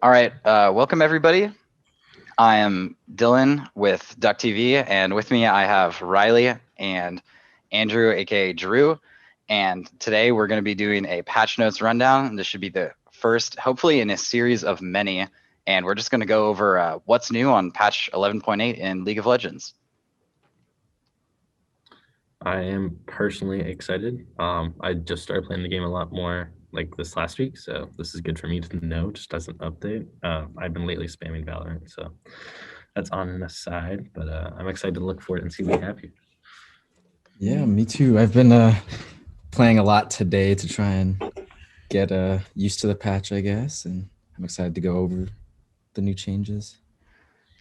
All right, welcome everybody. I am Dylan with Dtv, and with me I have Riley and Andrew, aka Drew. And today we're going to be doing a patch notes rundown. This should be the first, hopefully, in a series of many. And we're just going to go over what's new on patch 11.8 in League of Legends. I am personally excited. I just started playing the game a lot more like this last week, so this is good for me to know just as an update. I've been lately spamming Valorant, so that's on an aside, but I'm excited to look for it and see what we have here. Yeah, me too. I've been playing a lot today to try and get used to the patch, I guess, and I'm excited to go over the new changes.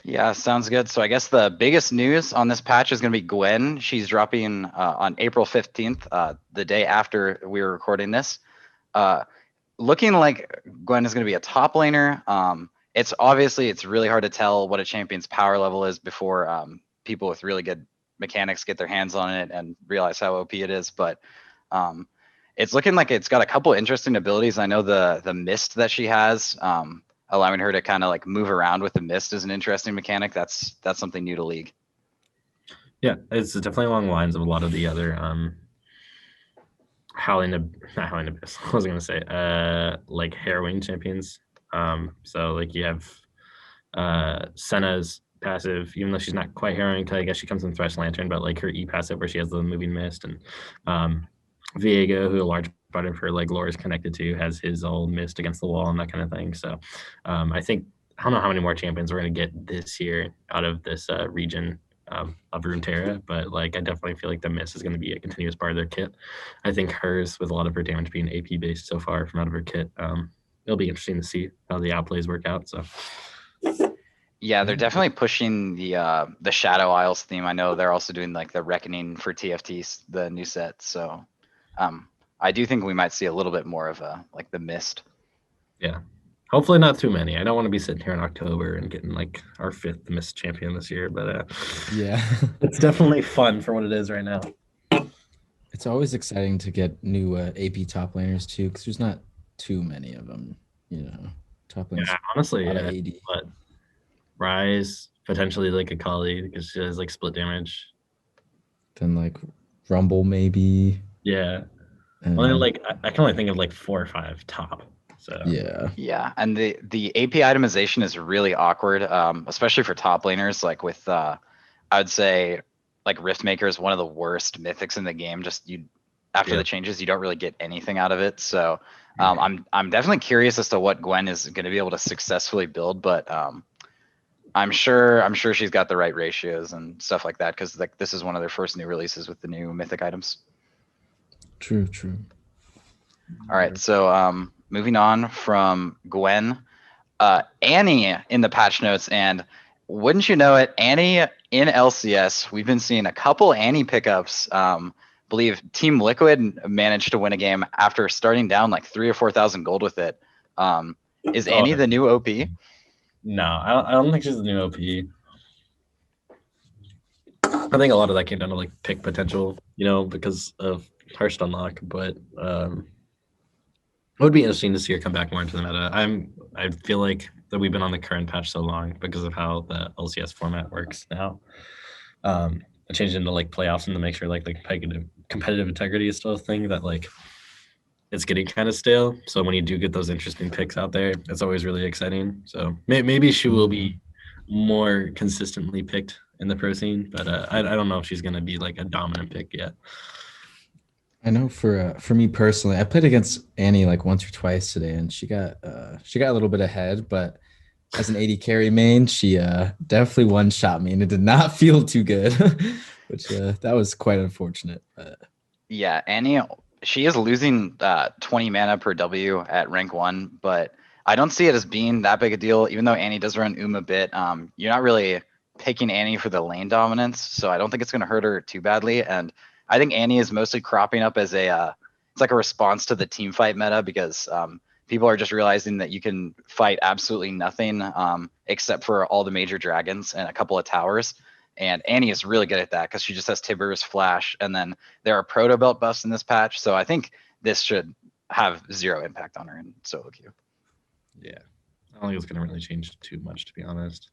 Yeah, sounds good. So I guess the biggest news on this patch is going to be Gwen. She's dropping on April 15th, the day after we were recording this. Looking like Gwen is going to be a top laner. It's really hard to tell what a champion's power level is before people with really good mechanics get their hands on it and realize how OP it is. But it's looking like it's got a couple interesting abilities. I know the mist that she has, allowing her to kind of like move around with the mist is an interesting mechanic. That's something new to League. Yeah, it's definitely along the lines of a lot of the other Howling Abyss. I was gonna say like Harrowing champions. So like you have Senna's passive, even though she's not quite Harrowing, I guess she comes in Thresh Lantern, but like her E passive where she has the moving mist, and Viego, who a large part of her like lore is connected to, has his old mist against the wall and that kind of thing. So I think I don't know how many more champions we're gonna get this year out of this region of Runeterra, but like I definitely feel like the mist is going to be a continuous part of their kit. I think hers, with a lot of her damage being AP based so far from out of her kit, it'll be interesting to see how the outplays work out. So yeah, they're definitely pushing the Shadow Isles theme. I know they're also doing like the Reckoning for TFT, the new set. So I do think we might see a little bit more of like the mist. Yeah. Hopefully not too many. I don't want to be sitting here in October and getting like our 5th mist champion this year, but yeah, it's definitely fun for what it is right now. It's always exciting to get new AP top laners too, because there's not too many of them. Top lanes. Yeah, honestly, a lot of yeah. AD. But Rise, potentially like a Kali because she has like split damage. Then like Rumble maybe. Yeah. Well, then, like I can only think of like 4 or 5 top. So yeah, and the AP itemization is really awkward, especially for top laners. Like with I would say like Riftmaker is one of the worst mythics in the game. Just after the changes, you don't really get anything out of it. So I'm definitely curious as to what Gwen is going to be able to successfully build, but I'm sure she's got the right ratios and stuff like that, because like this is one of their first new releases with the new mythic items. True. All right, so moving on from Gwen, Annie in the patch notes, and wouldn't you know it, Annie in LCS, we've been seeing a couple Annie pickups. Believe Team Liquid managed to win a game after starting down like 3,000 or 4,000 gold with it. Is Annie the new OP? No, I don't think she's the new OP. I think a lot of that came down to like pick potential, because of Harsh Unlock, but it would be interesting to see her come back more into the meta. I feel like that we've been on the current patch so long because of how the LCS format works now. I changed into like playoffs and to make sure like the competitive integrity is still a thing that like it's getting kind of stale. So when you do get those interesting picks out there, it's always really exciting. So maybe she will be more consistently picked in the pro scene, but I don't know if she's going to be like a dominant pick yet. I know for me personally, I played against Annie like once or twice today, and she got a little bit ahead. But as an AD carry main, she definitely one shot me, and it did not feel too good, which that was quite unfortunate. Yeah, Annie, she is losing 20 mana per W at rank 1, but I don't see it as being that big a deal. Even though Annie does run a bit, you're not really picking Annie for the lane dominance, so I don't think it's going to hurt her too badly. And I think Annie is mostly cropping up as it's like a response to the team fight meta, because people are just realizing that you can fight absolutely nothing except for all the major dragons and a couple of towers. And Annie is really good at that because she just has Tibbers, Flash, and then there are Proto Belt buffs in this patch. So I think this should have zero impact on her in solo queue. Yeah. I don't think it's going to really change too much, to be honest.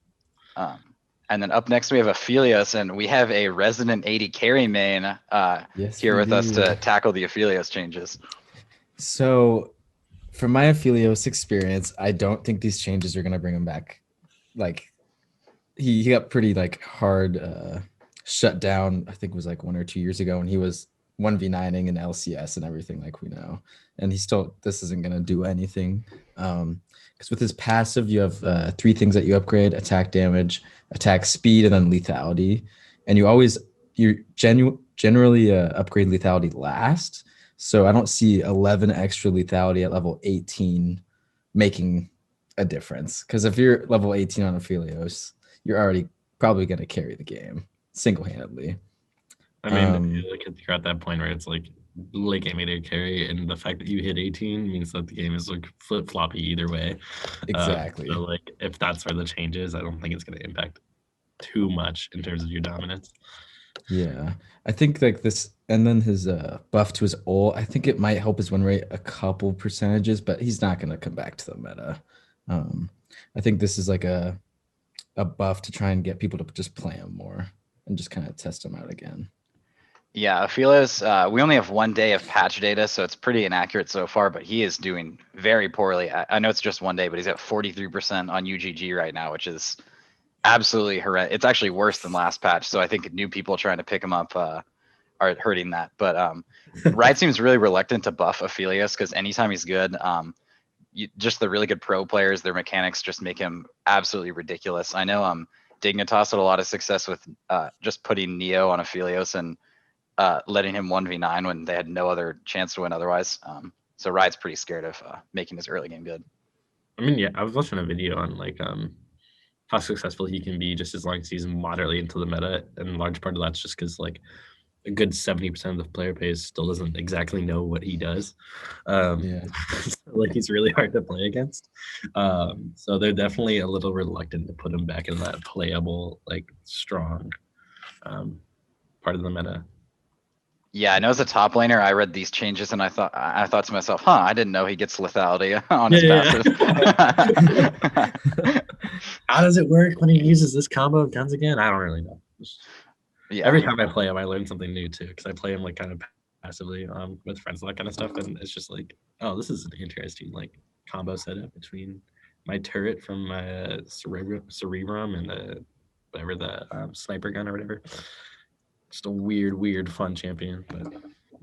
And then up next we have Aphelios, and we have a resident AD carry main Yes, here with us to indeed. tackle the Aphelios changes. So, from my Aphelios experience, I don't think these changes are gonna bring him back. Like, he got pretty like hard shut down. I think it was like 1 or 2 years ago when he was 1v9ing in LCS and everything, like we know. And this isn't gonna do anything. Because with his passive, you have 3 things that you upgrade: attack damage, attack speed, and then lethality. And you generally upgrade lethality last. So I don't see 11 extra lethality at level 18 making a difference. Because if you're level 18 on Aphelios, you're already probably going to carry the game single-handedly. I mean, like you're at that point where it's like late game AD carry, and the fact that you hit 18 means that the game is like flip floppy either way. Exactly. So like if that's where the change is, I don't think it's going to impact too much in terms of your dominance. Yeah, I think like this, and then his buff to his ult, I think it might help his win rate a couple percentages, but he's not going to come back to the meta. I think this is like a buff to try and get people to just play him more and just kind of test him out again. Yeah, Aphelios, we only have 1 day of patch data, so it's pretty inaccurate so far, but he is doing very poorly. I know it's just 1 day, but he's at 43% on UGG right now, which is absolutely horrendous. It's actually worse than last patch, so I think new people trying to pick him up are hurting that. But Riot seems really reluctant to buff Aphelios because anytime he's good, just the really good pro players, their mechanics just make him absolutely ridiculous. I know Dignitas had a lot of success with just putting Neo on Aphelios and letting him 1v9 when they had no other chance to win otherwise. So Riot's pretty scared of making his early game good. I mean, yeah, I was watching a video on like how successful he can be just as long as he's moderately into the meta, and a large part of that's just because like a good 70% of the player base still doesn't exactly know what he does. Yeah. Like he's really hard to play against. So they're definitely a little reluctant to put him back in that playable, like strong part of the meta. Yeah, I know as a top laner, I read these changes and I thought to myself, I didn't know he gets lethality on his passive. How does it work when he uses this combo of guns again? I don't really know. Yeah. Every time I play him, I learn something new too, because I play him like kind of passively with friends and that kind of stuff, and it's just like, oh, this is an interesting like combo setup between my turret from Cerebrum and whatever the sniper gun or whatever. Just a weird, fun champion. But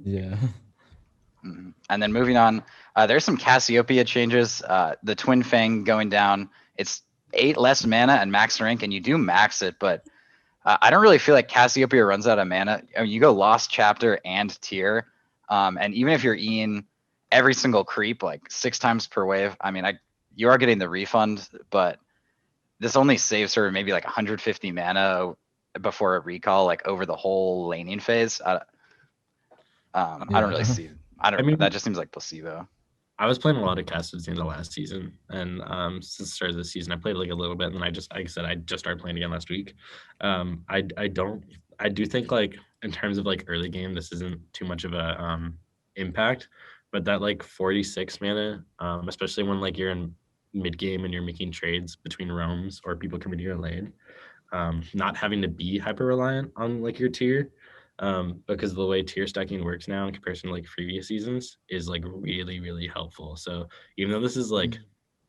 yeah. And then moving on, there's some Cassiope changes. The Twin Fang going down. It's 8 less mana and max rank, and you do max it, but I don't really feel like Cassiope runs out of mana. I mean, you go Lost Chapter and Tier, and even if you're eating every single creep like 6 times per wave, I mean, you are getting the refund, but this only saves her maybe like 150 mana before a recall, like over the whole laning phase. I don't really see. I mean, that just seems like placebo. I was playing a lot of Cassiope in the last season, and since the start of the season, I played like a little bit, and then like I said, I just started playing again last week. I do think like in terms of like early game, this isn't too much of a impact, but that like 46 mana, especially when like you're in mid game and you're making trades between roams or people coming to your lane, not having to be hyper reliant on like your tier. Because of the way tier stacking works now in comparison to like previous seasons is like really helpful. So even though this is like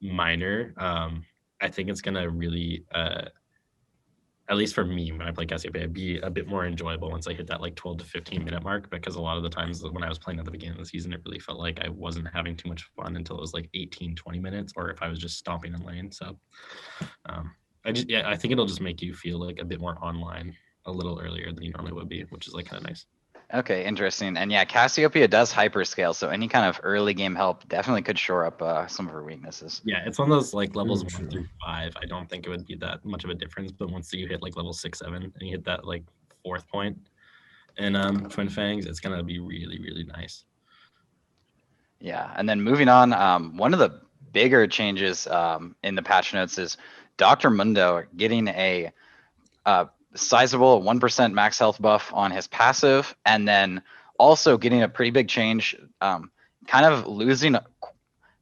minor, I think it's gonna really at least for me when I play Cassiope, it'd be a bit more enjoyable once I hit that like 12 to 15 minute mark, because a lot of the times when I was playing at the beginning of the season, it really felt like I wasn't having too much fun until it was like 18-20 minutes, or if I was just stomping in lane. So I think it'll just make you feel like a bit more online a little earlier than you normally would be, which is like kind of nice. Okay, interesting. And yeah, Cassiopeia does hyperscale, so any kind of early game help definitely could shore up some of her weaknesses. Yeah, it's one of those like levels 1 through 5. I don't think it would be that much of a difference, but once you hit like level 6, 7, and you hit that like 4th point in Twin Fangs, it's gonna be really nice. Yeah, and then moving on, one of the bigger changes in the patch notes is Dr. Mundo getting a sizable 1% max health buff on his passive, and then also getting a pretty big change, kind of losing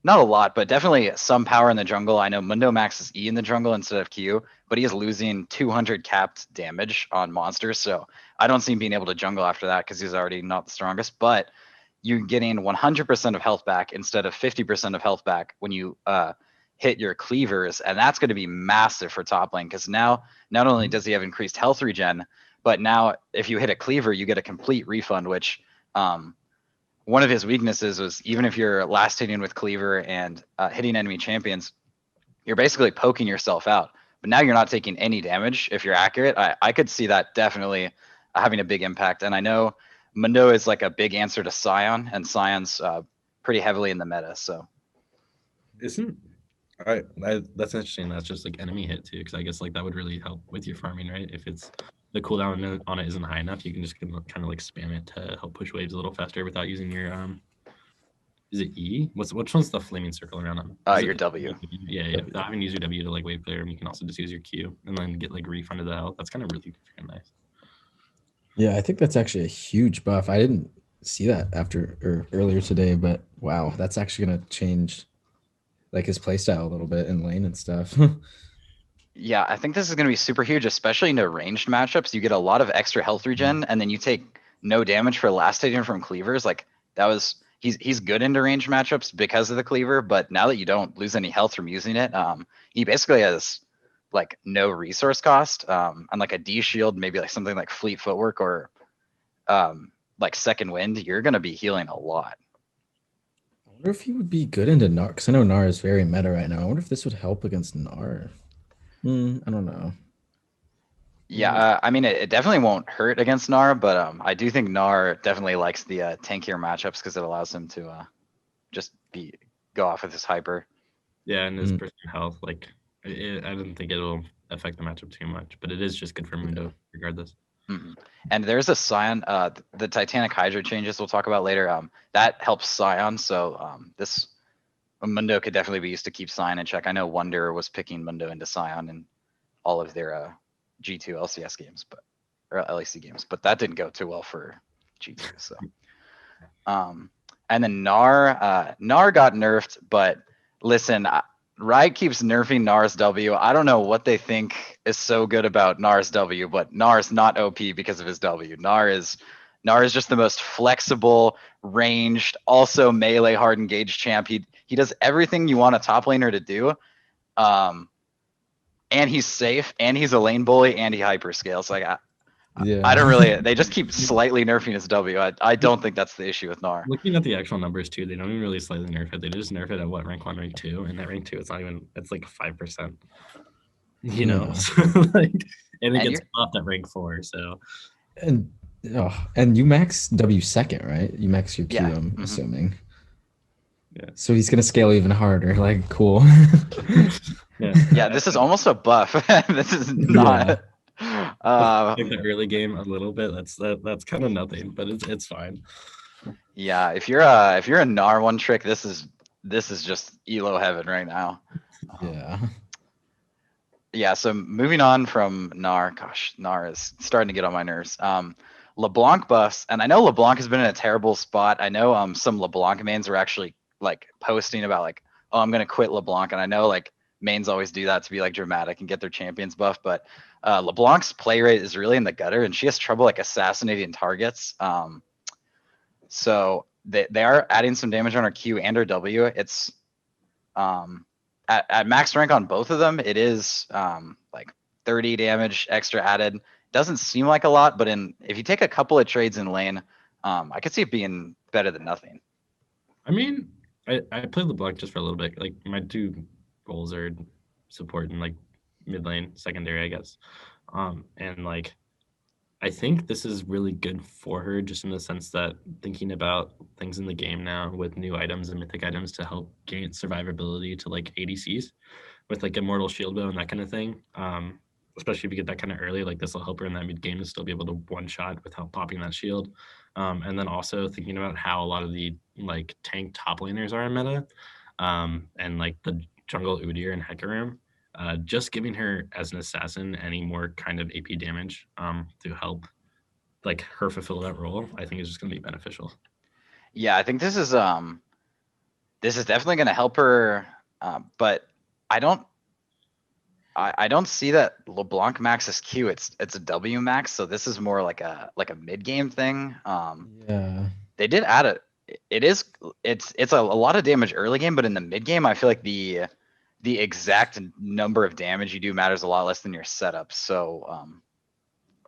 not a lot, but definitely some power in the jungle. I know Mundo maxes E in the jungle instead of Q, but he is losing 200 capped damage on monsters. So I don't see him being able to jungle after that because he's already not the strongest. But you're getting 100% of health back instead of 50% of health back when you hit your cleavers. And that's going to be massive for top lane because now not only does he have increased health regen, but now if you hit a cleaver, you get a complete refund, which one of his weaknesses was even if you're last hitting with cleaver and hitting enemy champions, you're basically poking yourself out. But now you're not taking any damage if you're accurate. I could see that definitely having a big impact. And I know Mundo is like a big answer to Sion, and Sion's pretty heavily in the meta. So Isn't that's interesting. That's just like enemy hit too, because I guess like that would really help with your farming, right? If it's the cooldown on it isn't high enough, you can just kind of like spam it to help push waves a little faster without using your Is it E? Which one's the flaming circle around them? your W. Yeah. I haven't used your W to like wave clear, and you can also just use your Q and then get like refunded the health. That's kind of really freaking nice. Yeah, I think that's actually a huge buff. I didn't see that earlier today, but wow, that's actually gonna change like his playstyle a little bit in lane and stuff. Yeah, I think this is going to be super huge, especially into ranged matchups. You get a lot of extra health regen, and then you take no damage for last hitting from cleavers. Like that was he's good into ranged matchups because of the cleaver, but now that you don't lose any health from using it, he basically has like no resource cost, and like a D shield, maybe like something like fleet footwork or like second wind. You're going to be healing a lot. I wonder if he would be good into Gnar, because I know Gnar is very meta right now. I wonder if this would help against Gnar. I don't know. Yeah, I mean, it definitely won't hurt against Gnar, but I do think Gnar definitely likes the tankier matchups because it allows him to just go off with his hyper. Yeah, and his percent health, like I don't think it'll affect the matchup too much, but it is just good for Mundo regardless. Mm-hmm. And there's a Sion, the Titanic Hydra changes we'll talk about later. That helps Sion, so this Mundo could definitely be used to keep Sion in check. I know Wonder was picking Mundo into Sion in all of their G2 LCS games, or LEC games, but that didn't go too well for G2. So, and then Gnar got nerfed, but listen, Riot keeps nerfing Gnar's W. I don't know what they think is so good about Gnar's W, but Gnar's not OP because of his W. Gnar is just the most flexible, ranged, also melee hard engaged champ. He does everything you want a top laner to do. And he's safe, and he's a lane bully, and he hyperscales. Like I don't really. They just keep slightly nerfing his W. I don't think that's the issue with Gnar. Looking at the actual numbers too, they don't even really slightly nerf it. They just nerf it at what rank 1, rank 2, and that rank 2, it's like 5%. You know, so, like, and it gets buffed at rank 4. So, and you max W second, right? You max your Q, I'm assuming. Yeah. So he's gonna scale even harder. Like, cool. Yeah, this is almost a buff. This is not. Like the early game a little bit. That's kind of nothing, but it's fine. Yeah, if you're a Gnar one trick, this is just elo heaven right now. Yeah. So moving on from Gnar, gosh, Gnar is starting to get on my nerves. LeBlanc buffs, and I know LeBlanc has been in a terrible spot. I know some LeBlanc mains are actually like posting about like, oh, I'm gonna quit LeBlanc, and I know like mains always do that to be like dramatic and get their champions buff, but LeBlanc's play rate is really in the gutter, and she has trouble like assassinating targets. So they are adding some damage on her Q and her W. It's at max rank on both of them, it is like 30 damage extra added. Doesn't seem like a lot, but if you take a couple of trades in lane, I could see it being better than nothing. I mean, I played LeBlanc just for a little bit. Like my 2 goals are support and like mid lane, secondary, I guess. And like I think this is really good for her, just in the sense that thinking about things in the game now with new items and mythic items to help gain survivability to like ADCs with like Immortal Shield Bow and that kind of thing. Especially if you get that kind of early, like this will help her in that mid game to still be able to one shot without popping that shield. And then also thinking about how a lot of the like tank top laners are in meta, and like the jungle Udyr and Hecarim. Just giving her as an assassin any more kind of AP damage to help like her fulfill that role, I think is just going to be beneficial. Yeah, I think this is this is definitely going to help her, but I don't see that LeBlanc maxes Q. It's a W max, so this is more like a mid game thing. Yeah. They did add it. It's a lot of damage early game, but in the mid game, I feel like the exact number of damage you do matters a lot less than your setup. So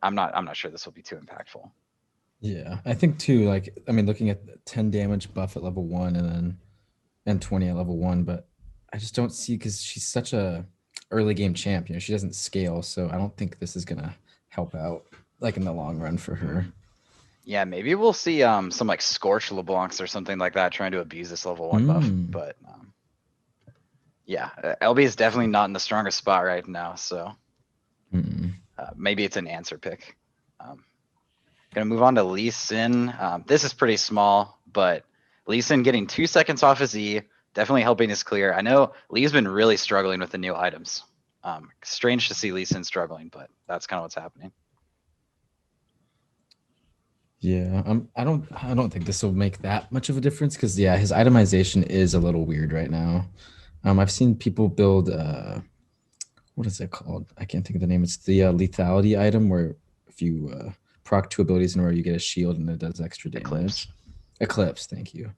I'm not sure this will be too impactful. Yeah, I think too. Like, I mean, looking at the 10 damage buff at level 1 and 20 at level 1, but I just don't see, because she's such a early game champ. She doesn't scale, so I don't think this is gonna help out like in the long run for her. Yeah, maybe we'll see some like Scorch LeBlancs or something like that trying to abuse this level 1 buff. But yeah, LB is definitely not in the strongest spot right now, so maybe it's an answer pick. Gonna move on to Lee Sin. This is pretty small, but Lee Sin getting 2 seconds off his E, definitely helping his clear. I know Lee's been really struggling with the new items. Strange to see Lee Sin struggling, but that's kind of what's happening. Yeah, I don't think this will make that much of a difference, because yeah, his itemization is a little weird right now. I've seen people build what is it called? I can't think of the name. It's the lethality item, where if you proc 2 abilities in a row, you get a shield and it does extra damage. Eclipse, thank you.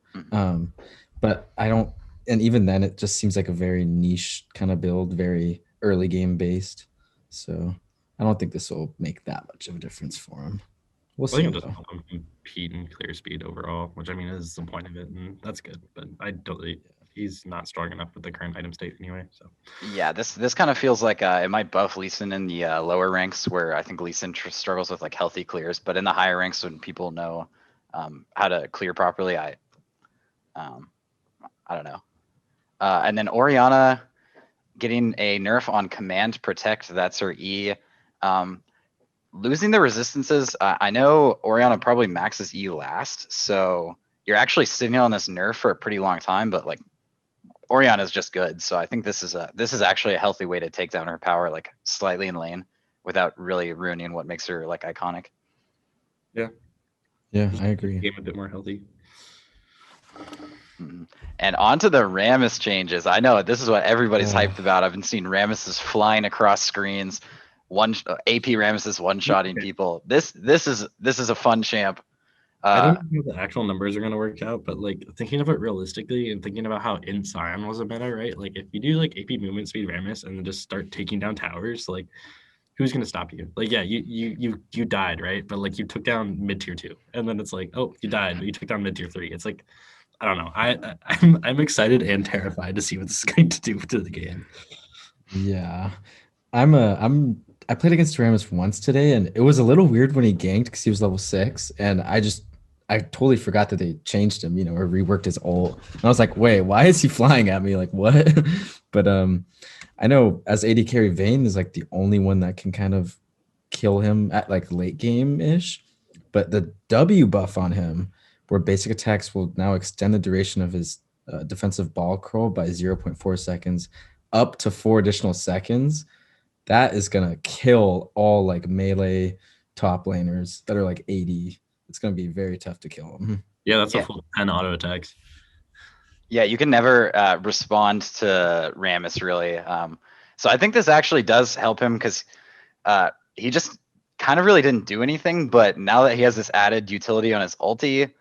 But I don't, and even then it just seems like a very niche kind of build, very early game based. So I don't think this will make that much of a difference for him. We'll see. I think it'll just help him compete and clear speed overall, which I mean is the point of it, and that's good. But I don't really, he's not strong enough with the current item state anyway. So yeah, this kind of feels like it might buff Lee Sin in the lower ranks, where I think Lee Sin struggles with like healthy clears, but in the higher ranks when people know how to clear properly, I don't know. And then Orianna getting a nerf on Command Protect. That's her E. Losing the resistances. I know Orianna probably maxes E last, so you're actually sitting on this nerf for a pretty long time. But like Orianna is just good, so I think this is actually a healthy way to take down her power like slightly in lane without really ruining what makes her like iconic. Yeah, I agree. Game a bit more healthy. And on to the Rammus changes. I know this is what everybody's hyped about. I've been seeing Rammuses flying across screens. AP Rammus is one-shotting people. This is a fun champ. I don't know how the actual numbers are going to work out, but like thinking of it realistically and thinking about how in Sion was a meta, right? Like if you do like AP movement speed Rammus and then just start taking down towers, like who's going to stop you? Like, yeah, you died, right? But like you took down mid tier 2, and then it's like, oh, you died, but you took down mid tier 3. It's like, I don't know. I'm excited and terrified to see what this is going to do to the game. Yeah, I played against Rammus once today, and it was a little weird when he ganked because he was level 6, and I totally forgot that they changed him, or reworked his ult. And I was like, wait, why is he flying at me? Like, what? But I know as AD carry, Vayne is like the only one that can kind of kill him at like late game-ish. But the W buff on him, where basic attacks will now extend the duration of his defensive ball curl by 0.4 seconds up to 4 additional seconds, that is going to kill all like melee top laners that are like 80. It's going to be very tough to kill them. Yeah, that's a full 10 auto attacks. Yeah, you can never respond to Rammus really. So I think this actually does help him, because he just kind of really didn't do anything. But now that he has this added utility on his ulti,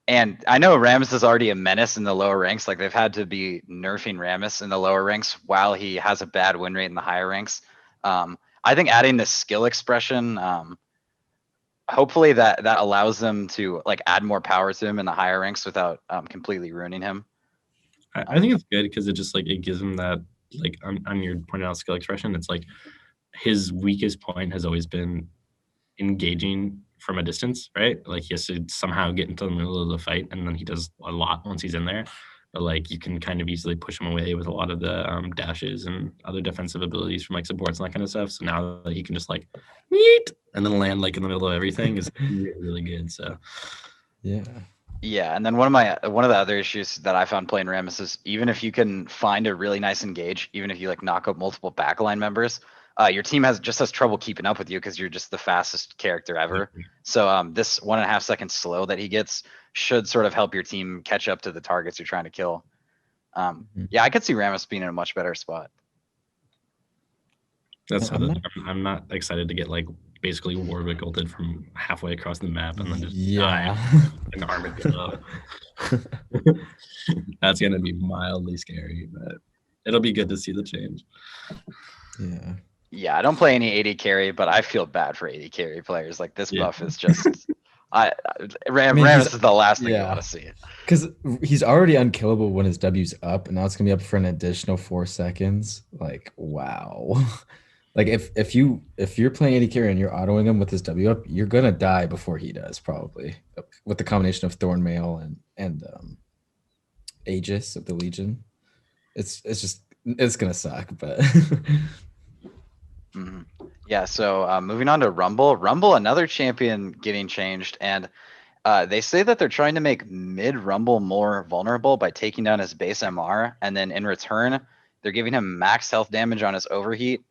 and I know Rammus is already a menace in the lower ranks. Like they've had to be nerfing Rammus in the lower ranks while he has a bad win rate in the higher ranks. I think adding this skill expression, hopefully that allows them to like add more power to him in the higher ranks without completely ruining him. I think it's good because it just like it gives him that like on your pointed out skill expression. It's like his weakest point has always been engaging from a distance, right? Like he has to somehow get into the middle of the fight, and then he does a lot once he's in there. But like you can kind of easily push him away with a lot of the dashes and other defensive abilities from like supports and that kind of stuff. So now that he can just like yeet and then land like in the middle of everything is really, really good. So yeah, and then one of the other issues that I found playing Rammus is even if you can find a really nice engage, even if you like knock up multiple backline members, your team has trouble keeping up with you because you're just the fastest character ever. So this 1.5 seconds slow that he gets should sort of help your team catch up to the targets you're trying to kill. Yeah, I could see Rammus being in a much better spot. That's I'm not excited to get like basically Warwick ulted from halfway across the map and then just die and armadillo. That's gonna be mildly scary, but it'll be good to see the change. Yeah. Yeah, I don't play any AD carry, but I feel bad for AD carry players. Like this buff is just Rammus is the last thing you want to see. Because he's already unkillable when his W's up, and now it's gonna be up for an additional 4 seconds. Like, wow. Like if you're playing AD carry and you're autoing him with his W up, you're gonna die before he does, probably. With the combination of Thorn Mail and Aegis of the Legion. It's gonna suck, but Yeah, so moving on to Rumble. Rumble, another champion getting changed, and they say that they're trying to make mid Rumble more vulnerable by taking down his base MR, and then in return, they're giving him max health damage on his overheat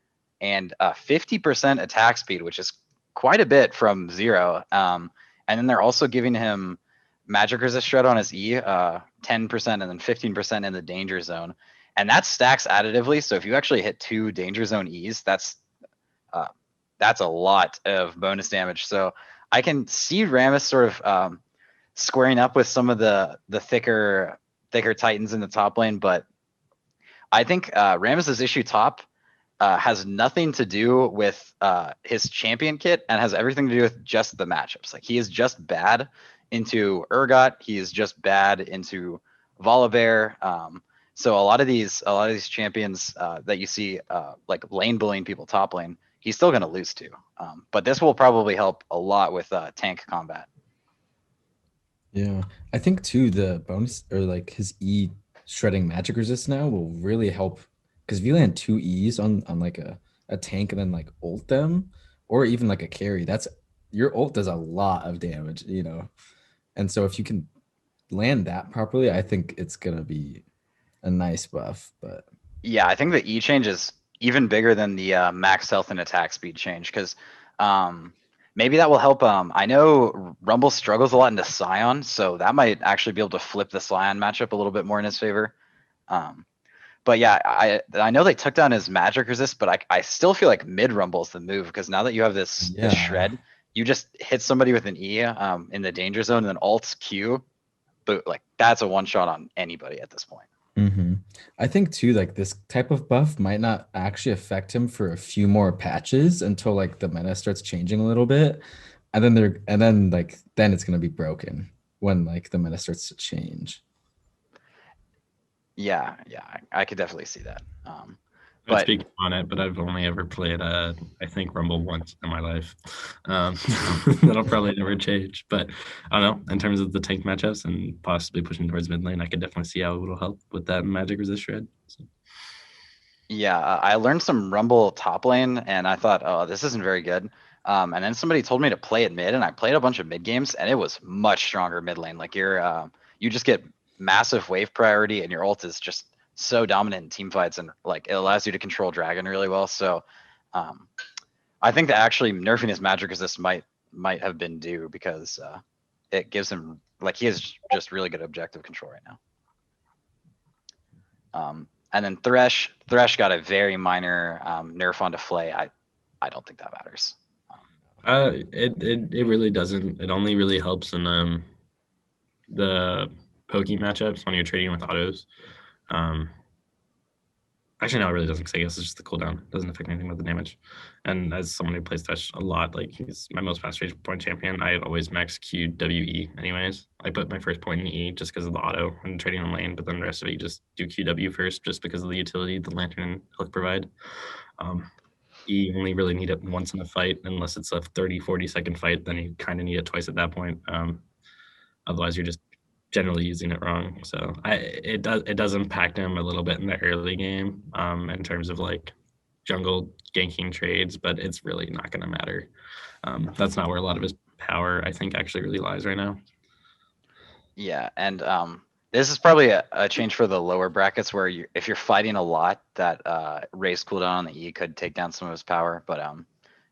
and 50% attack speed, which is quite a bit from 0. And then they're also giving him magic resist shred on his E, 10% and then 15% in the danger zone. And that stacks additively. So if you actually hit 2 danger zone E's, that's a lot of bonus damage. So I can see Rammus sort of squaring up with some of the thicker Titans in the top lane, but I think Rammus's issue top has nothing to do with his champion kit and has everything to do with just the matchups. Like he is just bad into Urgot. He is just bad into Volibear. So a lot of these champions that you see like lane bullying people top lane, he's still going to lose to. But this will probably help a lot with tank combat. Yeah, I think too the bonus or like his E shredding magic resist now will really help. Because if you land 2 E's on like a tank and then like ult them, or even like a carry, that's your ult does a lot of damage, you know. And so if you can land that properly, I think it's gonna be a nice buff. But yeah, I think the E change is even bigger than the max health and attack speed change because maybe that will help. I know Rumble struggles a lot into Scion, so that might actually be able to flip the Scion matchup a little bit more in his favor. But yeah, I know they took down his magic resist, but I still feel like mid Rumble is the move because now that you have this shred, you just hit somebody with an E in the danger zone and then alt Q, but like that's a one shot on anybody at this point. I think too, like this type of buff might not actually affect him for a few more patches until like the meta starts changing a little bit, and then it's gonna be broken when like the meta starts to change. Yeah, I could definitely see that. I speak on it, but I've only ever played I think Rumble once in my life. That'll probably never change. But I don't know, in terms of the tank matchups and possibly pushing towards mid lane, I could definitely see how it will help with that magic resist shred. So. Yeah, I learned some Rumble top lane and I thought, oh, this isn't very good. And then somebody told me to play it mid and I played a bunch of mid games and it was much stronger mid lane. Like you just get massive wave priority and your ult is just so dominant in team fights and like it allows you to control dragon really well. So I think that actually nerfing his magic resist might have been due because it gives him like he has just really good objective control right now. And then Thresh got a very minor nerf onto Flay. I don't think that matters. It really doesn't. It only really helps in the pokey matchups when you're trading with autos. Actually, no, it really doesn't because I guess it's just the cooldown. It doesn't affect anything about the damage. And as someone who plays Thresh a lot, like he's my most fast rage point champion, I always max Q WE anyways. I put my first point in E just because of the auto when trading on lane, but then the rest of it you just do QW first just because of the utility the lantern and hook provide. You only really need it once in a fight unless it's a 30-40 second fight, then you kind of need it twice at that point. Otherwise you're just generally using it wrong. So it does impact him a little bit in the early game in terms of like jungle ganking trades, but it's really not going to matter. That's not where a lot of his power I think actually really lies right now. Yeah, and This is probably a change for the lower brackets where if you're fighting a lot, that raise cooldown on the E could take down some of his power. But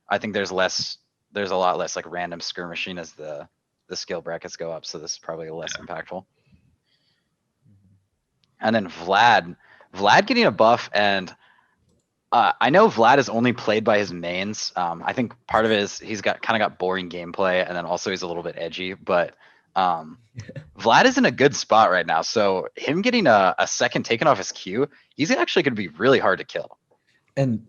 I think there's a lot less like random skirmishing as the skill brackets go up. So this is probably less impactful. And then Vlad getting a buff, and I know Vlad is only played by his mains. I think part of it is he's kind of got boring gameplay, and then also he's a little bit edgy. But Vlad is in a good spot right now. So him getting a second taken off his Q, he's actually going to be really hard to kill. And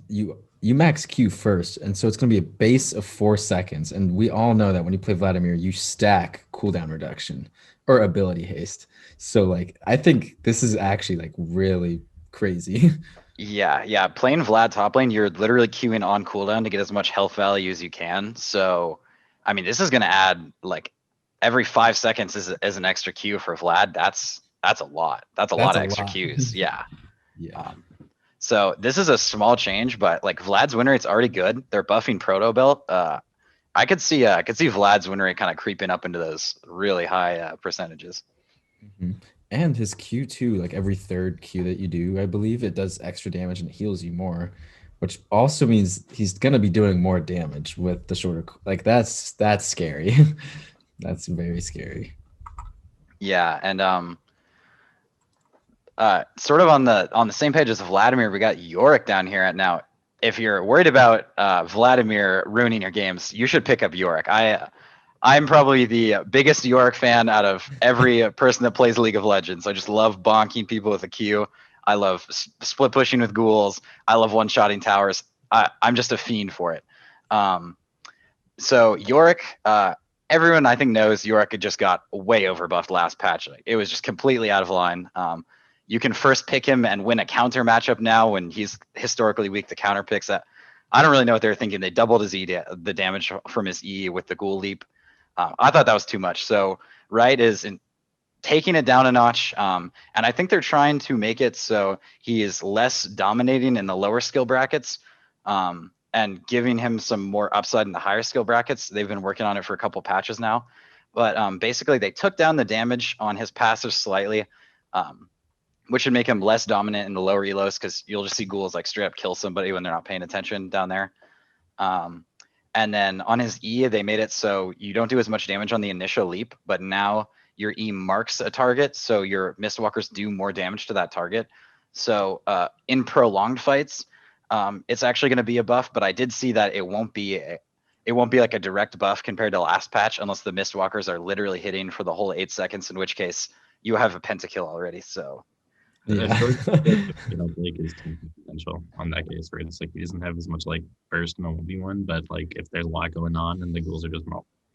you max Q first, and so it's going to be a base of 4 seconds. And we all know that when you play Vladimir, you stack cooldown reduction or ability haste. So like, I think this is actually like really crazy. Yeah. Playing Vlad top lane, you're literally queuing on cooldown to get as much health value as you can. So, I mean, this is going to add like every 5 seconds as an extra Q for Vlad. That's a lot. That's a lot of extra Qs. Yeah. Yeah. So this is a small change, but like Vlad's win rate's already good. They're buffing Proto Belt. I could see Vlad's win rate kind of creeping up into those really high percentages. Mm-hmm. And his Q2, like every third Q that you do, I believe it does extra damage and heals you more, which also means he's gonna be doing more damage with the shorter. Like that's scary. That's very scary. Yeah, and sort of on the same page as Vladimir, we got Yorick down here. Now, if you're worried about Vladimir ruining your games, you should pick up Yorick. I'm probably the biggest Yorick fan out of every person that plays League of Legends. I just love bonking people with a Q. I love split pushing with ghouls. I love one-shotting towers. I'm just a fiend for it. So Yorick, everyone I think knows Yorick had just got way overbuffed last patch. Like, it was just completely out of line. You can first pick him and win a counter matchup now when he's historically weak to counter picks. That I don't really know what they were thinking. They doubled his the damage from his E with the ghoul leap. I thought that was too much. So Riot is taking it down a notch, and I think they're trying to make it so he is less dominating in the lower skill brackets, and giving him some more upside in the higher skill brackets. They've been working on it for a couple patches now, but basically they took down the damage on his passive slightly, which should make him less dominant in the lower elos, because you'll just see ghouls like straight up kill somebody when they're not paying attention down there. And then on his E, they made it so you don't do as much damage on the initial leap, but now your E marks a target, so your Mistwalkers do more damage to that target. So in prolonged fights, it's actually going to be a buff, but I did see that it won't be like a direct buff compared to last patch, unless the Mistwalkers are literally hitting for the whole 8 seconds, in which case you have a pentakill already. So yeah. Blake is potential on that case where it's like he doesn't have as much like burst in the 1v1, but like if there's a lot going on and the ghouls are just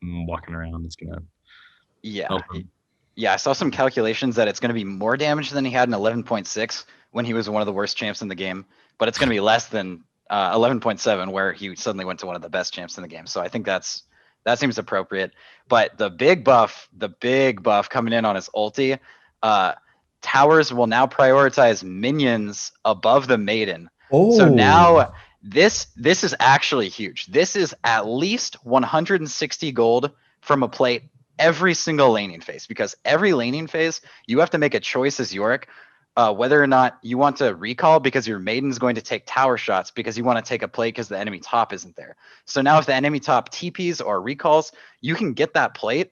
walking around, it's gonna help him. Yeah, I saw some calculations that it's going to be more damage than he had in 11.6 when he was one of the worst champs in the game, but it's going to be less than 11.7 where he suddenly went to one of the best champs in the game. So I think that seems appropriate. But the big buff coming in on his ulti, towers will now prioritize minions above the maiden. Oh. So now this is actually huge. This is at least 160 gold from a plate every single laning phase, because every laning phase you have to make a choice as Yorick, whether or not you want to recall because your maiden's going to take tower shots because you want to take a plate because the enemy top isn't there. So now if the enemy top TPs or recalls, you can get that plate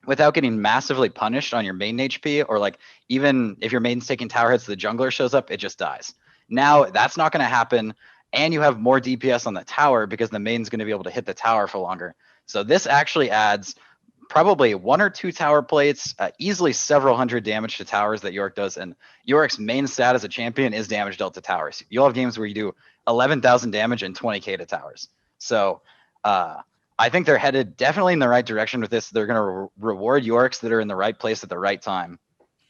without getting massively punished on your main HP, or like even if your maiden's taking tower hits, the jungler shows up, it just dies. Now that's not going to happen, and you have more DPS on the tower because the maiden's going to be able to hit the tower for longer. So this actually adds probably 1 or 2 tower plates, easily several hundred damage to towers that Yorick does. And Yorick's main stat as a champion is damage dealt to towers. You'll have games where you do 11,000 damage and 20k to towers. So I think they're headed definitely in the right direction with this. They're going to reward Yoricks that are in the right place at the right time.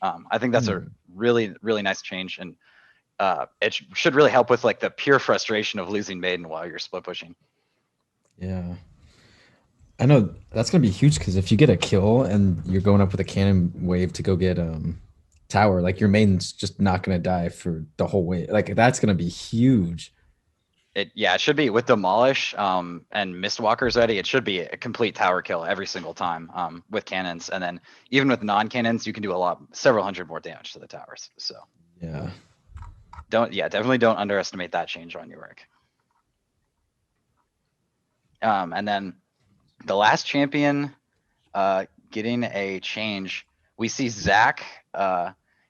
I think that's a really, really nice change. And it should really help with like the pure frustration of losing maiden while you're split pushing. Yeah. I know that's going to be huge, because if you get a kill and you're going up with a cannon wave to go get tower, like your maiden's just not going to die for the whole way. Like that's going to be huge. it should be with Demolish and Mistwalkers ready. It should be a complete tower kill every single time with cannons, and then even with non-cannons, you can do several hundred more damage to the towers. So Yeah. definitely don't underestimate that change on Yorick. And then the last champion getting a change, we see Zach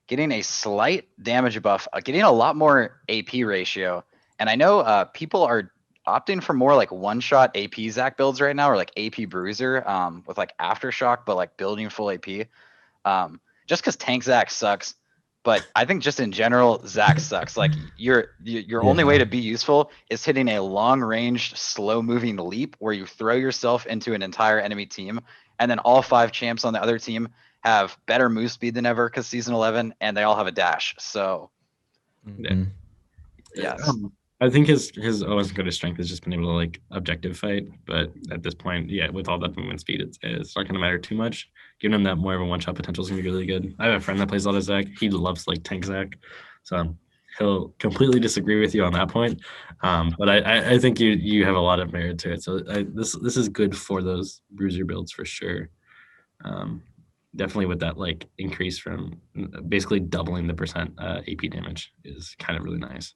getting a slight damage buff, getting a lot more AP ratio. And I know people are opting for more like one-shot AP Zach builds right now, or like AP Bruiser with like Aftershock, but like building full AP. Just because Tank Zach sucks, but I think just in general, Zach sucks. Like your only way to be useful is hitting a long-range, slow-moving leap where you throw yourself into an entire enemy team, and then all 5 champs on the other team have better move speed than ever because season 11, and they all have a dash. So Mhm. yes. I think his always greatest strength has just been able to like objective fight, but at this point, yeah, with all that movement speed, it's not gonna matter too much. Giving him that more of a one-shot potential is gonna be really good. I have a friend that plays a lot of Zach. He loves like tank Zach, so he'll completely disagree with you on that point. But I think you have a lot of merit to it. So this is good for those bruiser builds for sure. Definitely with that like increase from basically doubling the percent AP damage is kind of really nice.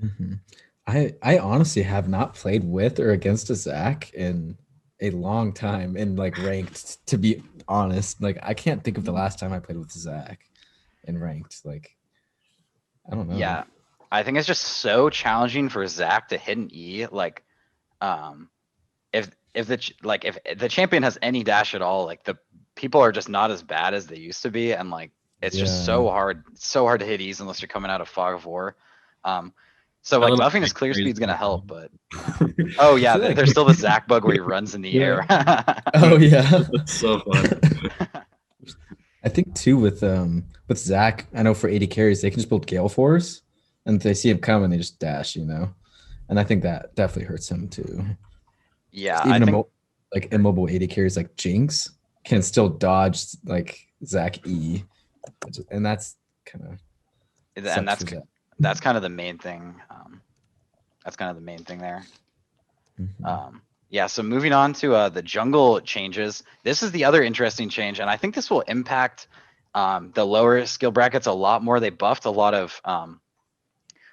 Mhm. I honestly have not played with or against a Zach in a long time in like ranked, to be honest. Like I can't think of the last time I played with Zach in ranked. Like I don't know. Yeah, I think it's just so challenging for Zach to hit an E. Like, if the champion has any dash at all, like the people are just not as bad as they used to be, and like it's just so hard to hit E's unless you're coming out of Fog of War. So like buffing his clear speed is gonna help, but oh yeah, feel like- there's still the Zach bug where he runs in the Yeah. air. Oh yeah. That's so fun. I think too with Zach, I know for 80 carries they can just build Gale Force, and if they see him coming, they just dash, and I think that definitely hurts him too. Yeah, Even I think like immobile 80 carries like Jinx can still dodge like Zach E, and that's kind of and that's kind of the main thing. That's kind of the main thing there. Yeah, so moving on to the jungle changes. This is the other interesting change, and I think this will impact the lower skill brackets a lot more. They buffed a lot of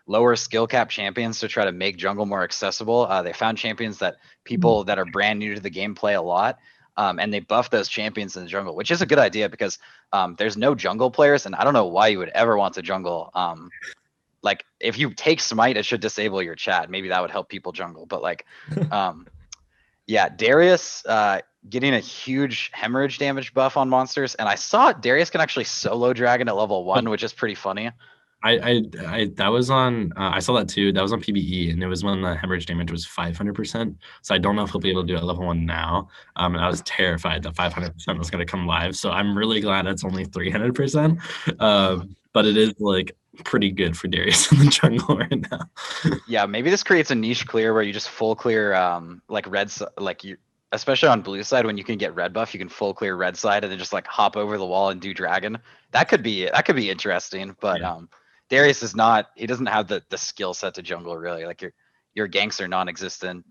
lower skill cap champions to try to make jungle more accessible. They found champions that people that are brand new to the game play a lot, and they buffed those champions in the jungle, which is a good idea because there's no jungle players, and I don't know why you would ever want to jungle. Like if you take smite, it should disable your chat. Maybe that would help people jungle, but like, yeah, Darius getting a huge hemorrhage damage buff on monsters, and I saw Darius can actually solo dragon at level 1, which is pretty funny. I that was on I saw that too. That was on PBE, and it was when the hemorrhage damage was 500%. So I don't know if he'll be able to do it at level 1 now. And I was terrified that 500% was going to come live. So I'm really glad it's only 300%. But it is like pretty good for Darius in the jungle right now. Yeah, maybe this creates a niche clear where you just full clear like especially on blue side when you can get red buff, you can full clear red side and then just like hop over the wall and do dragon. That could be interesting, but Yeah. Darius is not, he doesn't have the skill set to jungle really. Like your ganks are non-existent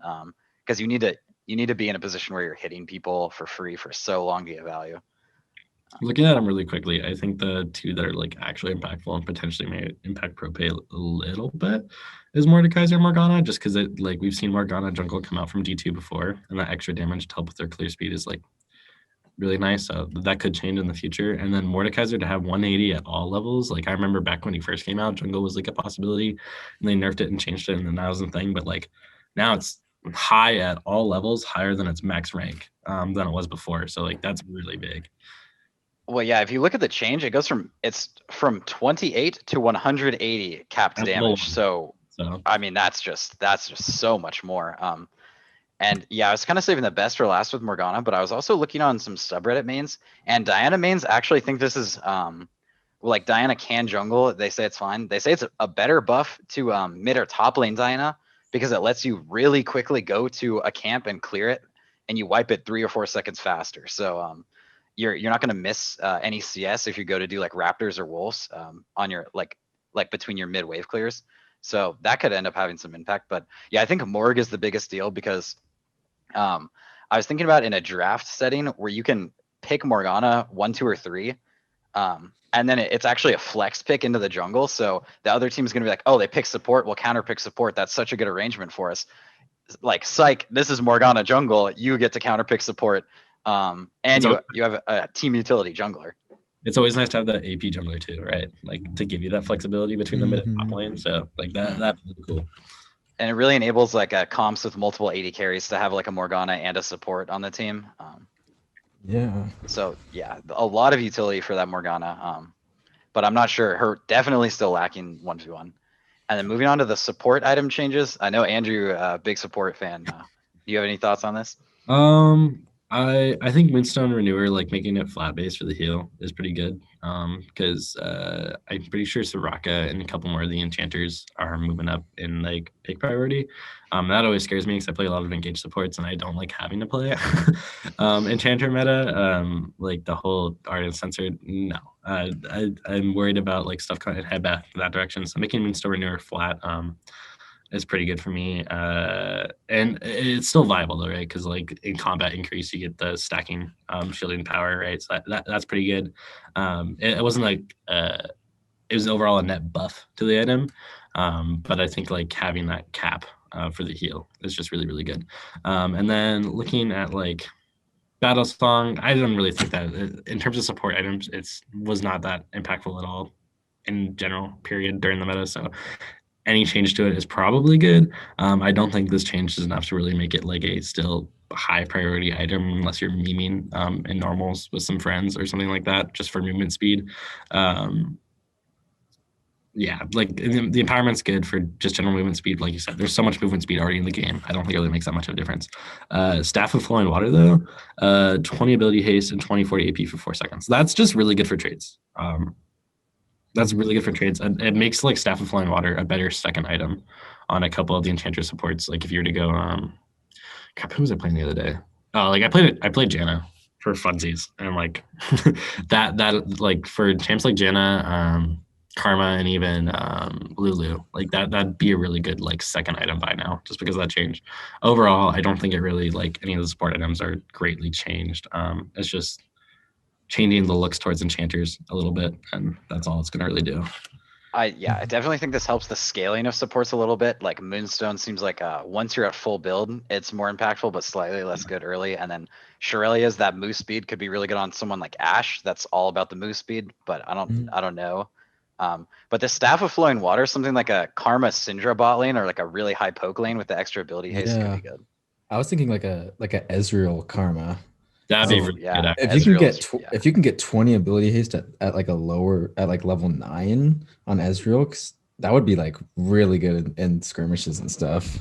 because you need to be in a position where you're hitting people for free for so long to get value. Looking at them really quickly, I think the two that are like actually impactful and potentially may impact pro pay a little bit is Mordekaiser and Morgana, just because it like we've seen Morgana jungle come out from D2 before, and that extra damage to help with their clear speed is like really nice. So that could change in the future. And then Mordekaiser to have 180 at all levels. Like I remember back when he first came out, jungle was like a possibility, and they nerfed it and changed it, and then that was the thing. But like now it's high at all levels, higher than its max rank than it was before. So like that's really big. Well, yeah, if you look at the change, it's from 28 to 180 capped At damage. low. So I mean that's just so much more. And yeah, I was kind of saving the best for last with Morgana, but I was also looking on some subreddit mains, and Diana mains actually think this is like Diana can jungle. They say it's fine. They say it's a better buff to mid or top lane Diana because it lets you really quickly go to a camp and clear it, and you wipe it 3 or 4 seconds faster. So you're not gonna miss any CS if you go to do like Raptors or Wolves on your like between your mid wave clears. So that could end up having some impact. But yeah, I think Morg is the biggest deal because I was thinking about in a draft setting where you can pick Morgana 1, 2, or 3. And then it's actually a flex pick into the jungle. So the other team is going to be like, oh, they pick support. We'll counter pick support. That's such a good arrangement for us. Like, psych, this is Morgana jungle. You get to counter pick support. And you have a team utility jungler. It's always nice to have that AP jungler too, right? Like to give you that flexibility between the mid and top lane. So like that's really cool. And it really enables like a comps with multiple AD carries to have like a Morgana and a support on the team. Yeah. So yeah, a lot of utility for that Morgana. But I'm not sure. Her definitely still lacking 1v1. And then moving on to the support item changes. I know Andrew, a big support fan. Do you have any thoughts on this? I think Moonstone Renewer, like making it flat base for the heal is pretty good. Because I'm pretty sure Soraka and a couple more of the enchanters are moving up in like pick priority. That always scares me because I play a lot of engaged supports and I don't like having to play enchanter meta. Like the whole art and sensor. No, I'm worried about like stuff kind of head back in that direction. So making Moonstone Renewer flat is pretty good for me. And it's still viable though, right? Because like in combat increase, you get the stacking shielding power, right? So that's pretty good. It wasn't like it was overall a net buff to the item, but I think like having that cap for the heal is just really, really good. And then looking at like Battle Song, I don't really think that in terms of support items, was not that impactful at all in general, period, during the meta. So any change to it is probably good. I don't think this change is enough to really make it like a still high priority item unless you're memeing in normals with some friends or something like that, just for movement speed. Yeah, like the empowerment's good for just general movement speed. Like you said, there's so much movement speed already in the game. I don't think it really makes that much of a difference. Staff of Flowing Water though, 20 ability haste and 20/40 AP for 4 seconds. That's just really good for trades. That's really good for trades. And it makes like Staff of Flowing Water a better second item on a couple of the enchanter supports. Like if you were to go, crap, who was I playing the other day? Oh, like I played Janna for funsies, and like that like for champs like Janna, Karma, and even Lulu, like that'd be a really good like second item by now, just because of that change. Overall, I don't think it really like any of the support items are greatly changed. It's just changing the looks towards enchanters a little bit, and that's all it's gonna really do. I definitely think this helps the scaling of supports a little bit. Like Moonstone seems like once you're at full build, it's more impactful, but slightly less good early. And then Shirelia's that move speed could be really good on someone like Ashe. That's all about the move speed, but I don't know. But the Staff of Flowing Water, something like a Karma Syndra bot lane or like a really high poke lane with the extra ability haste could be good. I was thinking like a Ezreal Karma. That'd be really good. If you can get 20 ability haste at like like level 9 on Ezreal, that would be like really good in skirmishes and stuff.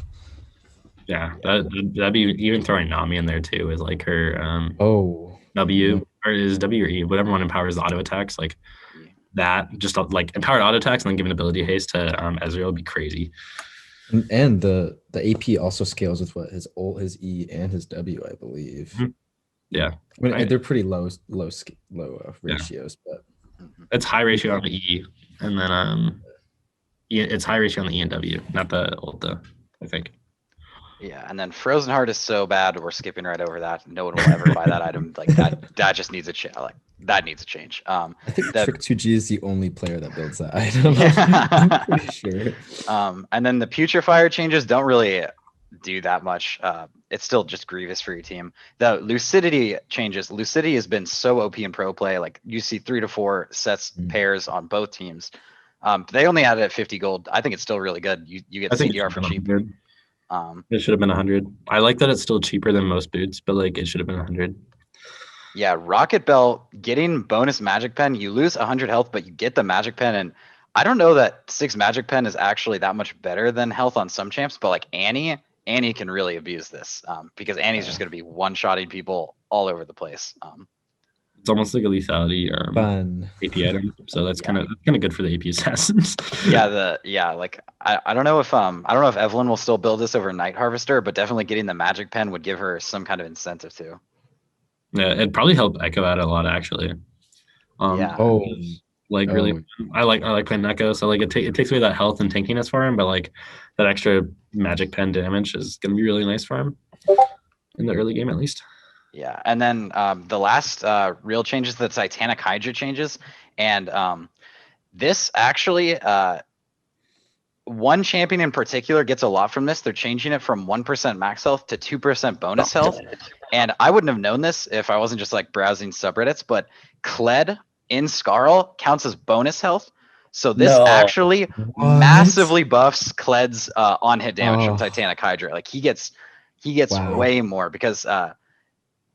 Yeah, that'd be even throwing Nami in there too is like her W or is W or E, whatever one empowers the auto attacks, like that, just like empowered auto attacks and then giving ability haste to Ezreal would be crazy. And the AP also scales with what his ult, his E, and his W, I believe. Mm-hmm. Yeah, I mean, they're pretty low ratios, but it's high ratio on the E, and then it's high ratio on the E and W, not the ult though, I think. Yeah, and then Frozen Heart is so bad, we're skipping right over that. No one will ever buy that item. Like that just needs a change. Like that needs a change. I think Trick2G is the only player that builds that item. I'm pretty sure. And then the Putrefier changes don't really do that much. It's still just grievous for your team. The Lucidity changes. Lucidity has been so OP in pro play. Like you see 3 to 4 sets pairs on both teams. They only added at 50 gold. I think it's still really good. You get CDR for cheap. It should have been 100. I like that it's still cheaper than most boots, but like it should have been 100. Yeah, Rocket Bell getting bonus Magic Pen. You lose 100 health, but you get the Magic Pen, and I don't know that 6 Magic Pen is actually that much better than health on some champs, but like Annie can really abuse this because Annie's just going to be one-shotting people all over the place. It's almost like a lethality AP item, so that's kind of good for the AP assassins. Like I don't know if Evelyn will still build this over Night Harvester, but definitely getting the Magic Pen would give her some kind of incentive too. Yeah, it'd probably help Echo out a lot actually. Like really, I like playing Neko. So like it takes away that health and tankiness for him, but like that extra magic pen damage is gonna be really nice for him in the early game at least. Yeah, and then the last real change is the Titanic Hydra changes, and this actually one champion in particular gets a lot from this. They're changing it from 1% max health to 2% bonus health. And I wouldn't have known this if I wasn't just like browsing subreddits, but Kled in Skarl counts as bonus health. So this actually massively buffs Kled's on hit damage from Titanic Hydra. Like he gets way more because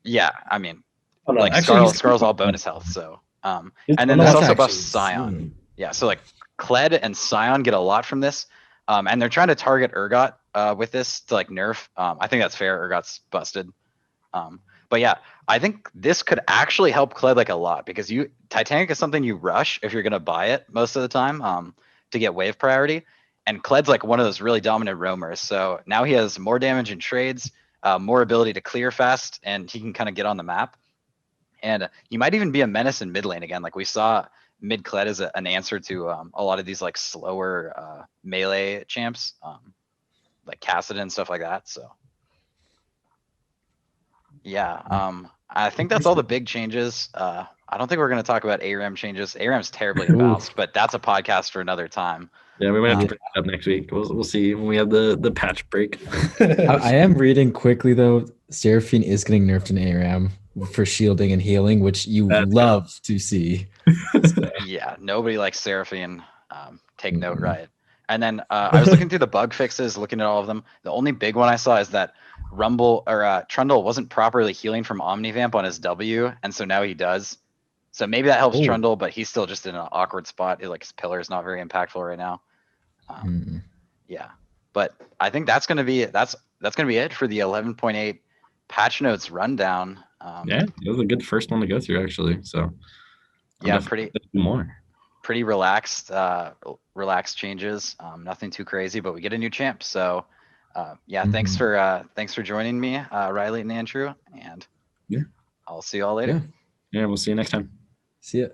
yeah, I mean like Skarl's all bonus health. So and then this also buffs Scion. Yeah, so like Kled and Scion get a lot from this. And they're trying to target Urgot with this to like nerf. I think that's fair. Urgot's busted. But yeah, I think this could actually help Kled like a lot because Titanic is something you rush if you're gonna buy it most of the time to get wave priority. And Kled's like one of those really dominant roamers. So now he has more damage in trades, more ability to clear fast, and he can kind of get on the map. And he might even be a menace in mid lane again. Like we saw mid Kled as an answer to a lot of these like slower melee champs, like Cassidon and stuff like that. So yeah, I think that's all the big changes. I don't think we're going to talk about ARAM changes. ARAM's terribly imbalanced, but that's a podcast for another time. Yeah, we might have to bring it up next week. We'll see when we have the patch break. I am reading quickly though. Seraphine is getting nerfed in ARAM for shielding and healing, which you love to see. Yeah, nobody likes Seraphine. Take note, right? And then I was looking through the bug fixes, looking at all of them. The only big one I saw is that Rumble or Trundle wasn't properly healing from Omnivamp on his W, and so now he does. So maybe that helps Trundle, but he's still just in an awkward spot. Like his pillar is not very impactful right now. Yeah, but I think that's gonna be it for the 11.8 patch notes rundown. Yeah, it was a good first one to go through actually. So yeah, pretty relaxed changes. Nothing too crazy, but we get a new champ. So yeah, thanks for joining me, Riley and Andrew, and yeah, I'll see you all later. Yeah, we'll see you next time. See ya.